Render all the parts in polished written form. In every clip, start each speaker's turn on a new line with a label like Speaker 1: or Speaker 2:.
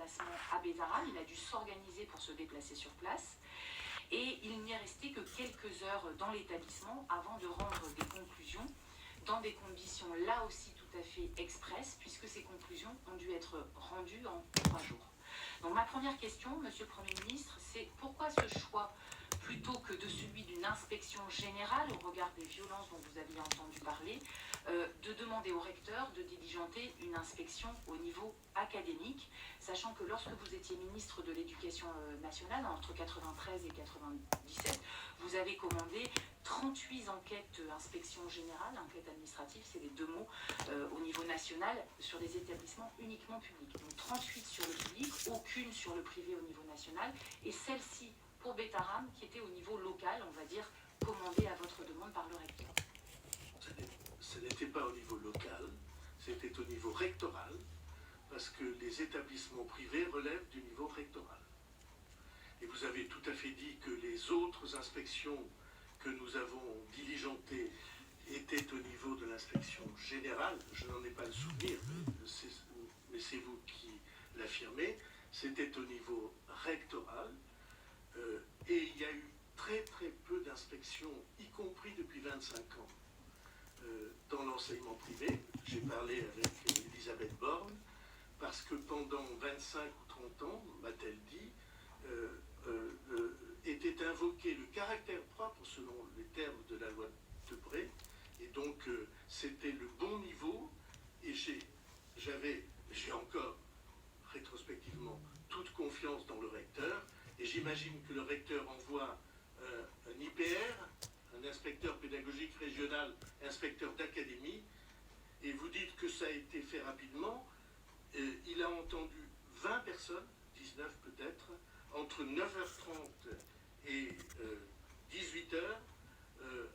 Speaker 1: déplacement à Bétarame. Il a dû s'organiser pour se déplacer sur place. Et il n'y est resté que quelques heures dans l'établissement avant de rendre des conclusions dans des conditions là aussi tout à fait expresses, puisque ces conclusions ont dû être rendues en 3 jours. Donc ma première question, Monsieur le Premier ministre, c'est pourquoi ce choix plutôt que de celui d'une inspection générale au regard des violences dont vous aviez entendu parler, de demander au recteur de diligenter une inspection au niveau académique, sachant que lorsque vous étiez ministre de l'Éducation nationale, entre 93 et 97, vous avez commandé 38 enquêtes inspection générale, enquête administrative, c'est les 2 mots, au niveau national, sur des établissements uniquement publics. Donc 38 sur le public, aucune sur le privé au niveau national, et celle-ci pour Bétarame, qui était au niveau local, on va dire, commandée à votre demande par le recteur.
Speaker 2: Ce n'était pas au niveau local, c'était au niveau rectoral, parce que les établissements privés relèvent du niveau rectoral. Et vous avez tout à fait dit que les autres inspections que nous avons diligentées étaient au niveau de l'inspection générale. Je n'en ai pas le souvenir, mais c'est vous qui l'affirmez. C'était au niveau rectoral. Et il y a eu très très peu d'inspections, y compris depuis 25 ans, dans l'enseignement privé. J'ai parlé avec Elisabeth Borne, parce que pendant 25 ou 30 ans, m'a-t-elle dit, était invoqué le caractère propre selon les termes de la loi de Debré, et donc c'était le bon niveau, et j'ai encore rétrospectivement toute confiance dans le recteur, et j'imagine que le recteur envoie un IPR, un inspecteur pédagogique régional, inspecteur d'académie, et vous dites que ça a été fait rapidement. Il a entendu 20 personnes, 19 peut-être, entre 9h30 et 18h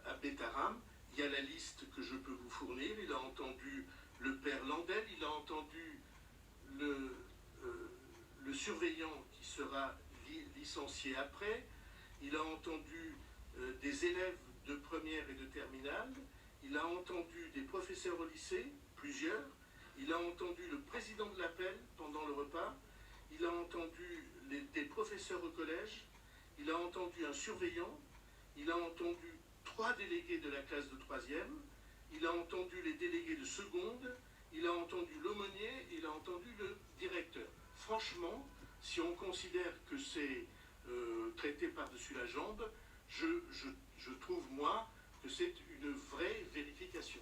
Speaker 2: à Bétarame. Il y a la liste que je peux vous fournir. Il a entendu le père Landel, il a entendu le surveillant qui sera licencié après, il a entendu des élèves de première et de terminale, il a entendu des professeurs au lycée, plusieurs, il a entendu le président de l'appel pendant le repas, il a entendu des professeurs au collège, il a entendu un surveillant, il a entendu 3 délégués de la classe de 3e, il a entendu les délégués de seconde, il a entendu l'aumônier, il a entendu le directeur. Franchement, si on considère que c'est traité par-dessus la jambe, je trouve, moi, que c'est une vraie vérification.